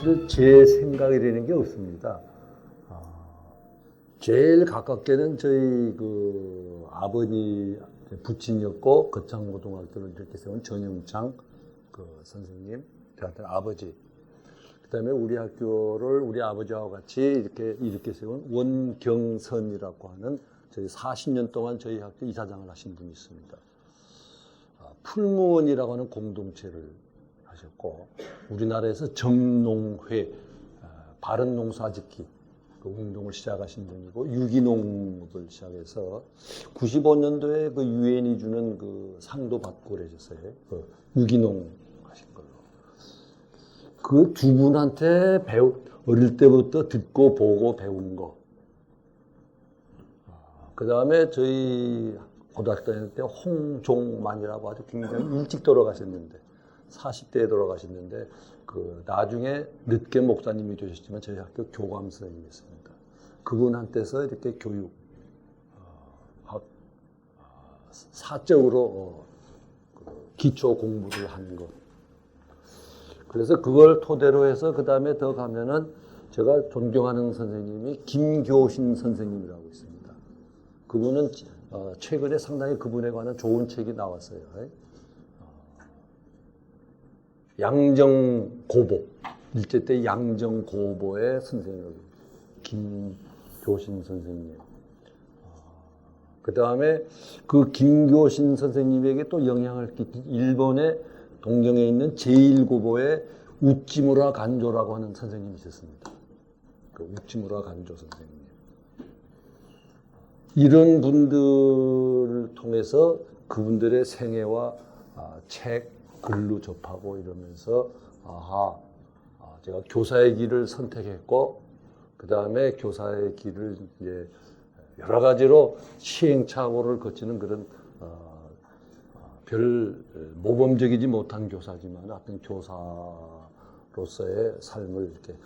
사실 제 생각이라는 게 없습니다. 제일 가깝게는 저희 그 아버지 부친이었고 거창고등학교를 이렇게 세운 전영창 그 선생님, 저한테 아버지. 그다음에 우리 학교를 우리 아버지와 같이 이렇게 세운 원경선이라고 하는 저희 40년 동안 저희 학교 이사장을 하신 분이 있습니다. 풀무원이라고 하는 공동체를 하셨고, 우리나라에서 정농회, 바른 농사짓기 그 운동을 시작하신 분이고, 유기농업을 시작해서 95년도에 그 유엔이 주는 그 상도 받고 그러셨어요. 그 유기농 하신 걸로. 그 두 분한테 어릴 때부터 듣고 보고 배운 거. 그 다음에 저희 고등학교 다닐 때 홍종만이라고 아주 굉장히 일찍 돌아가셨는데, 40대에 돌아가셨는데, 그 나중에 늦게 목사님이 되셨지만 저희 학교 교감 선생님이었습니다. 그분한테서 이렇게 교육, 사적으로 기초 공부를 하는 것. 그래서 그걸 토대로 해서 그 다음에 더 가면은 제가 존경하는 선생님이 김교신 선생님이라고 있습니다. 그분은 최근에 상당히 그분에 관한 좋은 책이 나왔어요. 양정고보, 일제 때 양정고보의 선생님, 김교신 선생님. 그 다음에 그 김교신 선생님에게 또 영향을 끼친 일본의 동경에 있는 제1고보의 우찌무라 간조라고 하는 선생님이 있었습니다. 그 우찌무라 간조 선생님. 이런 분들을 통해서 그분들의 생애와 책, 글로 접하고 이러면서 제가 교사의 길을 선택했고, 그 다음에 교사의 길을 이제 여러 가지로 시행착오를 거치는 그런 별 모범적이지 못한 교사지만 어떤 교사로서의 삶을 이렇게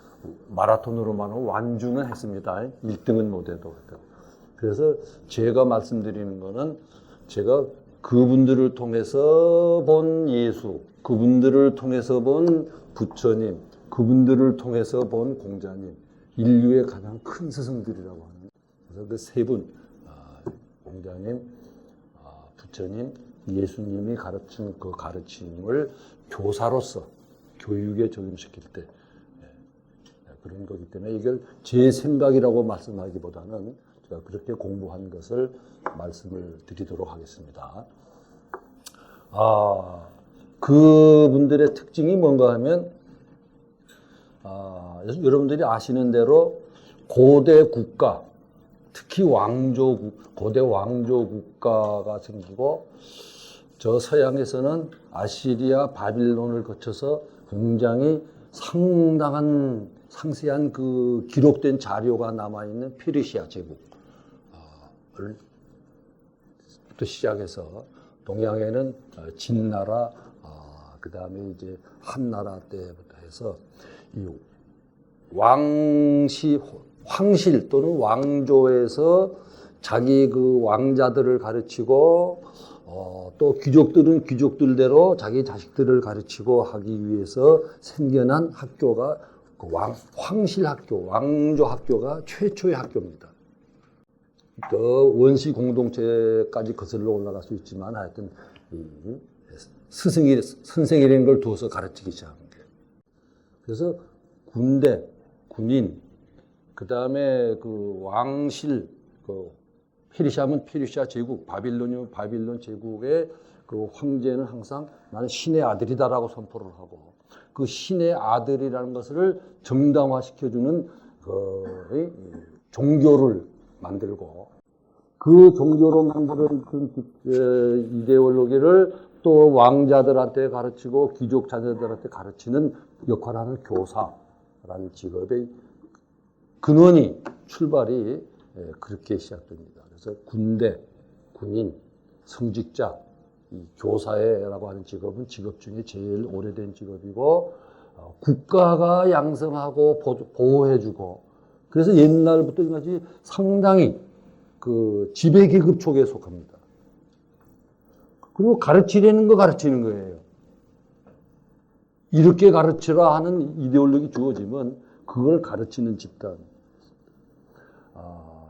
마라톤으로만 완주는 했습니다. 1등은 못해도. 그래서 제가 말씀드리는 거는 제가 그분들을 통해서 본 예수, 그분들을 통해서 본 부처님, 그분들을 통해서 본 공자님, 인류의 가장 큰 스승들이라고 하는. 그래서 그 세 분, 공자님, 부처님, 예수님이 가르친 그 가르침을 교사로서 교육에 적용시킬 때 그런 거기 때문에 이걸 제 생각이라고 말씀하기보다는 제가 그렇게 공부한 것을 말씀을 드리도록 하겠습니다. 그분들의 특징이 뭔가 하면 여러분들이 아시는 대로 고대 국가, 특히 고대 왕조 국가가 생기고, 저 서양에서는 아시리아, 바빌론을 거쳐서 굉장히 상당한 상세한 그 기록된 자료가 남아있는 페르시아 제국부터 시작해서 동양에는 진나라, 그 다음에 이제 한나라 때부터 해서 이 황실 또는 왕조에서 자기 그 왕자들을 가르치고 또 귀족들은 귀족들대로 자기 자식들을 가르치고 하기 위해서 생겨난 학교가 그 황실 학교, 왕조 학교가 최초의 학교입니다. 또 원시 공동체까지 거슬러 올라갈 수 있지만 하여튼 선생이라는 걸 두어서 가르치기 시작한 거예요. 그래서 군대, 군인, 그 다음에 그 왕실, 페르시아면 페르시아 제국, 바빌론이면 바빌론 제국의 그 황제는 항상 나는 신의 아들이다라고 선포를 하고, 그 신의 아들이라는 것을 정당화시켜주는 종교를 만들고, 그 종교로 만드는 그 이데올로기를 또 왕자들한테 가르치고 귀족 자녀들한테 가르치는 역할을 하는 교사라는 직업의 근원이, 출발이 그렇게 시작됩니다. 그래서 군대, 군인, 성직자, 이 교사라고 하는 직업은 직업 중에 제일 오래된 직업이고, 국가가 양성하고 보호해주고, 그래서 옛날부터 지금까지 상당히 그 지배계급 쪽에 속합니다. 그리고 가르치려는 거 가르치는 거예요. 이렇게 가르치라 하는 이데올로기 주어지면 그걸 가르치는 집단.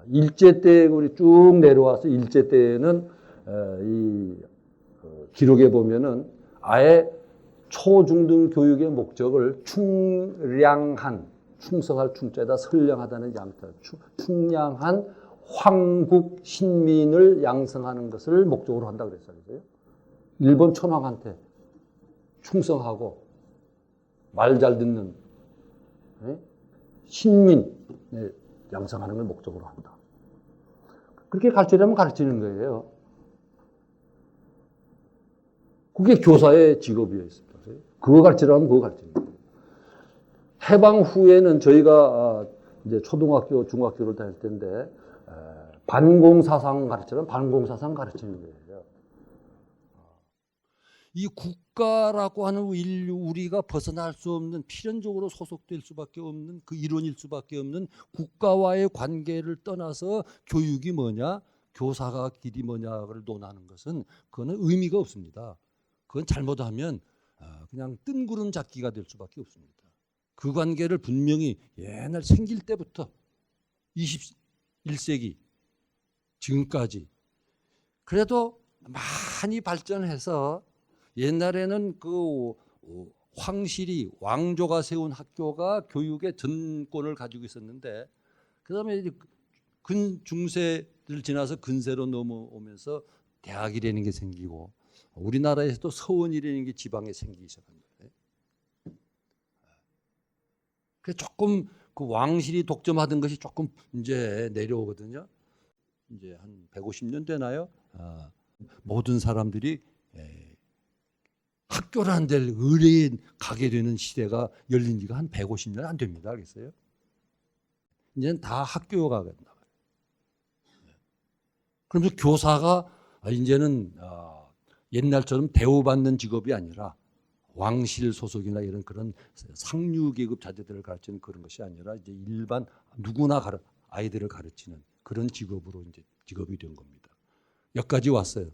일제 때 우리 쭉 내려와서 일제 때에는 이 기록에 보면은 아예 초중등 교육의 목적을 충량한, 충성할 충자에다 선량하다는 양자, 충량한 황국 신민을 양성하는 것을 목적으로 한다 그랬어요. 일본 천황한테 충성하고 말 잘 듣는 신민을 양성하는 걸 목적으로 한다. 그렇게 가르치려면 가르치는 거예요. 그게 교사의 직업이었습니다. 그거 가르치려면 그거 가르치는 거예요. 해방 후에는 저희가 이제 초등학교, 중학교를 다닐 때인데 반공사상 가르치려면 반공사상 가르치는 거예요. 이 국가라고 하는 우리가 벗어날 수 없는, 필연적으로 소속될 수밖에 없는 그 일원일 수밖에 없는 국가와의 관계를 떠나서 교육이 뭐냐, 교사가 길이 뭐냐를 논하는 것은 그거는 의미가 없습니다. 그건 잘못하면 그냥 뜬구름 잡기가 될 수밖에 없습니다. 그 관계를 분명히 옛날 생길 때부터 21세기 지금까지 그래도 많이 발전해서 옛날에는 그 황실이 왕조가 세운 학교가 교육의 전권을 가지고 있었는데 그다음에 이제 중세를 지나서 근세로 넘어오면서 대학이라는 게 생기고 우리나라에서도 서원이라는 게 지방에 생기기 시작한 거예요. 그래서 조금 그 왕실이 독점하던 것이 조금 이제 내려오거든요. 이제 한 150년 되나요? 모든 사람들이 학교라는 데를 의뢰에 가게 되는 시대가 열린 지가 한 150년 안 됩니다. 알겠어요? 이제는 다 학교가 된다. 그러면서 교사가 이제는 옛날처럼 대우받는 직업이 아니라 왕실 소속이나 이런 그런 상류 계급 자제들을 가르치는 그런 것이 아니라 이제 일반 누구나 아이들을 가르치는 그런 직업으로 이제 직업이 된 겁니다. 여기까지 왔어요.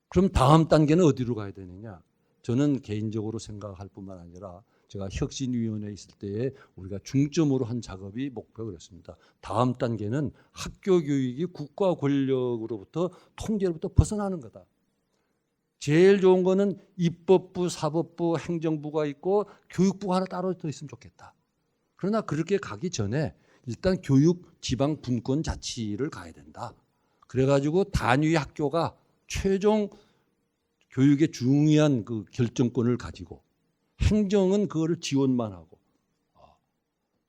그럼 다음 단계는 어디로 가야 되느냐? 저는 개인적으로 생각할 뿐만 아니라 제가 혁신위원회에 있을 때에 우리가 중점으로 한 작업이 목표가 그랬습니다. 다음 단계는 학교 교육이 국가 권력으로부터 통제로부터 벗어나는 거다. 제일 좋은 거는 입법부, 사법부, 행정부가 있고 교육부가 하나 따로 더 있으면 좋겠다. 그러나 그렇게 가기 전에 일단 교육 지방 분권 자치를 가야 된다. 그래가지고 단위 학교가 최종 교육의 중요한 그 결정권을 가지고 행정은 그거를 지원만 하고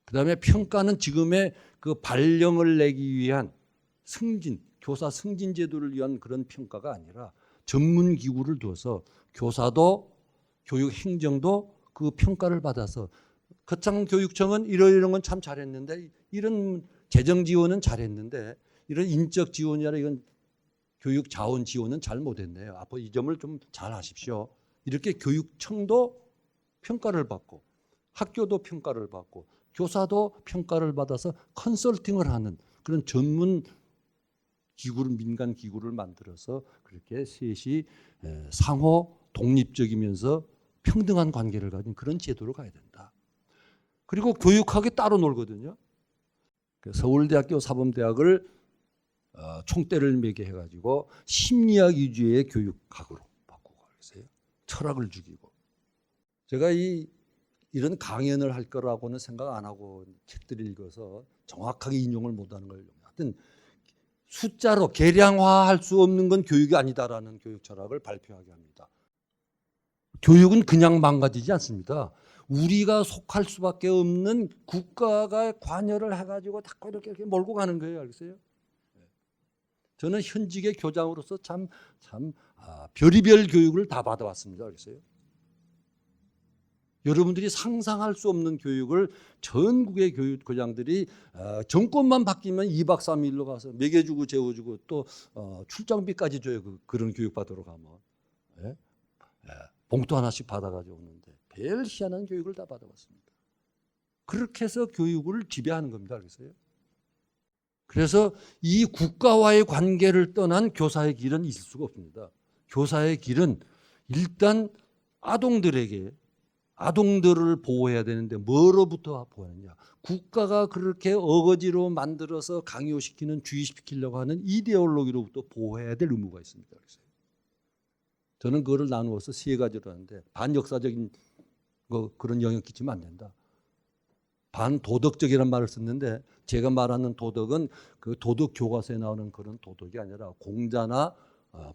그다음에 평가는 지금의 그 발령을 내기 위한 승진, 교사 승진 제도를 위한 그런 평가가 아니라 전문 기구를 둬서 교사도 교육 행정도 그 평가를 받아서 거창교육청은 이런 건 참 잘했는데 이런 재정 지원은 잘했는데 이런 인적 지원이나 이건 교육 자원 지원은 잘 못했네요. 앞으로 이 점을 좀 잘 하십시오. 이렇게 교육청도 평가를 받고 학교도 평가를 받고 교사도 평가를 받아서 컨설팅을 하는 그런 전문 기구를 민간 기구를 만들어서 그렇게 셋이 상호 독립적이면서 평등한 관계를 가진 그런 제도로 가야 된다. 그리고 교육학이 따로 놀거든요. 서울대학교 사범대학을 총대를 매게 해가지고 심리학 위주의 교육학으로 바꾸고 그랬어요. 철학을 죽이고. 제가 이런 강연을 할 거라고는 생각 안 하고 책들을 읽어서 정확하게 인용을 못하는 걸 하여튼 숫자로 계량화할 수 없는 건 교육이 아니다라는 교육 철학을 발표하게 합니다. 교육은 그냥 망가지지 않습니다. 우리가 속할 수밖에 없는 국가가 관여를 해가지고 자꾸 이렇게 몰고 가는 거예요. 알겠어요? 저는 현직의 교장으로서 참 별의별 교육을 다 받아왔습니다. 알겠어요? 여러분들이 상상할 수 없는 교육을 전국의 교장들이 정권만 바뀌면 2박 3일로 가서 먹여주고 재워주고 또 출장비까지 줘요. 그런 교육 받으러 가면. 예? 봉투 하나씩 받아가지고 오는데 별 희한한 교육을 다 받아왔습니다. 그렇게 해서 교육을 지배하는 겁니다. 알겠어요? 그래서 이 국가와의 관계를 떠난 교사의 길은 있을 수가 없습니다. 교사의 길은 일단 아동들에게 아동들을 보호해야 되는데 뭐로부터 보호하느냐? 국가가 그렇게 어거지로 만들어서 강요시키는 주의시키려고 하는 이데올로기로부터 보호해야 될 의무가 있습니다. 그래서 저는 그거를 나누어서 세 가지로 하는데 반역사적인 그런 영향 끼치면 안 된다. 반도덕적이란 말을 썼는데 제가 말하는 도덕은 그 도덕 교과서에 나오는 그런 도덕이 아니라 공자나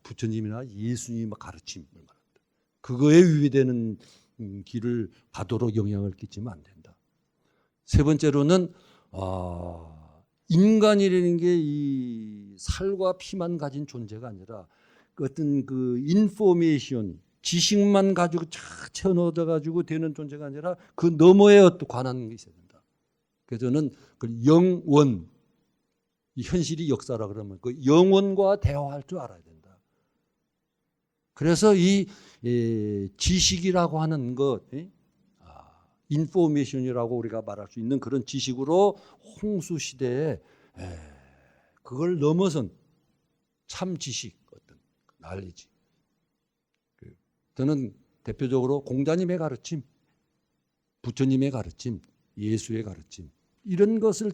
부처님이나 예수님의 가르침을 말합니다. 그거에 위배되는 길을 가도록 영향을 끼치면 안 된다. 세 번째로는 인간이라는 게 이 살과 피만 가진 존재가 아니라 어떤 그 인포메이션, 지식만 가지고 쫙 채워넣어 가지고 되는 존재가 아니라 그 너머에 어떤 관한 게 있어야 된다. 그래서 저는 그 영원, 이 현실이 역사라 그러면 그 영원과 대화할 줄 알아야 된다. 그래서 이 지식이라고 하는 것, 인포메이션이라고 우리가 말할 수 있는 그런 지식으로 홍수 시대에 그걸 넘어선 참 지식, 어떤 난리지. 저는 대표적으로 공자님의 가르침, 부처님의 가르침, 예수의 가르침 이런 것을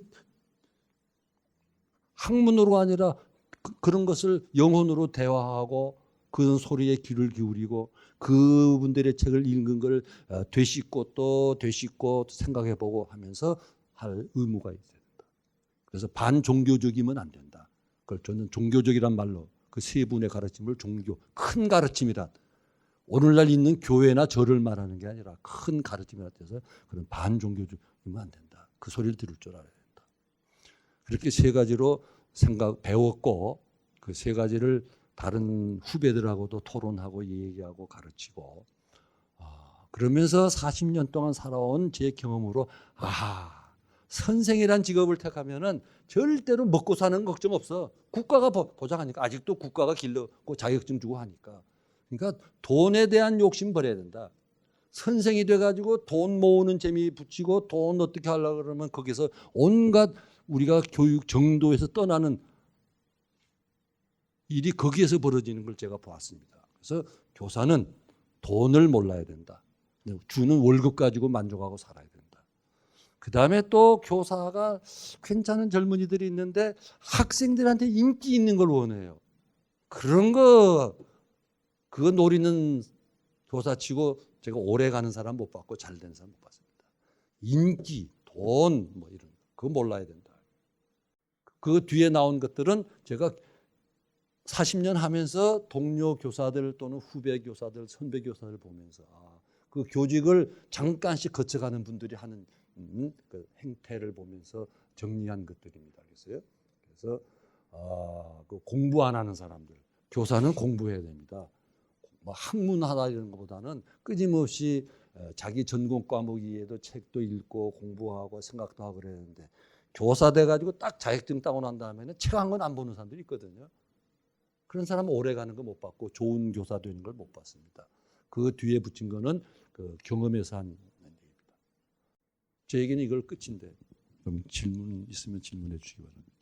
학문으로 아니라 그런 것을 영혼으로 대화하고 그 소리에 귀를 기울이고 그분들의 책을 읽은 걸 되씹고 또 되씹고 생각해보고 하면서 할 의무가 있어야 된다. 그래서 반종교적이면 안 된다. 그걸 저는 종교적이란 말로 그 세 분의 가르침을 종교, 큰 가르침이란 오늘날 있는 교회나 절을 말하는 게 아니라 큰 가르침이라 해서 그런 반종교적이면 안 된다. 그 소리를 들을 줄 알아야 된다. 그렇게 세 가지로 배웠고 그 세 가지를 다른 후배들하고도 토론하고 얘기하고 가르치고 그러면서 40년 동안 살아온 제 경험으로 선생이란 직업을 택하면은 절대로 먹고 사는 걱정 없어. 국가가 보장하니까. 아직도 국가가 길러고 자격증 주고 하니까. 그러니까 돈에 대한 욕심 버려야 된다. 선생이 돼가지고 돈 모으는 재미 붙이고 돈 어떻게 하려고 그러면 거기서 온갖 우리가 교육 정도에서 떠나는 일이 거기에서 벌어지는 걸 제가 보았습니다. 그래서 교사는 돈을 몰라야 된다. 주는 월급 가지고 만족하고 살아야 된다. 그 다음에 또 교사가 괜찮은 젊은이들이 있는데 학생들한테 인기 있는 걸 원해요. 그런 거 그거 노리는 교사치고 제가 오래 가는 사람 못 봤고 잘 된 사람 못 봤습니다. 인기, 돈 뭐 이런 그거 몰라야 된다. 그 뒤에 나온 것들은 제가 40년 하면서 동료 교사들 또는 후배 교사들, 선배 교사들 보면서 그 교직을 잠깐씩 거쳐가는 분들이 하는 그 행태를 보면서 정리한 것들입니다. 그래서 그 공부 안 하는 사람들, 교사는 공부해야 됩니다. 뭐 학문하다 이런 것보다는 끊임없이 자기 전공 과목 이외에도 책도 읽고 공부하고 생각도 하고 그래야 되는데 교사 돼가지고 딱 자격증 따고 난 다음에는 책 한 권 안 보는 사람들이 있거든요. 그런 사람은 오래 가는 거 못 봤고 좋은 교사 되는 걸 못 봤습니다. 그 뒤에 붙인 거는 그 경험에서 한 얘기입니다. 제 얘기는 이걸 끝인데 좀 질문 있으면 질문해 주시기 바랍니다.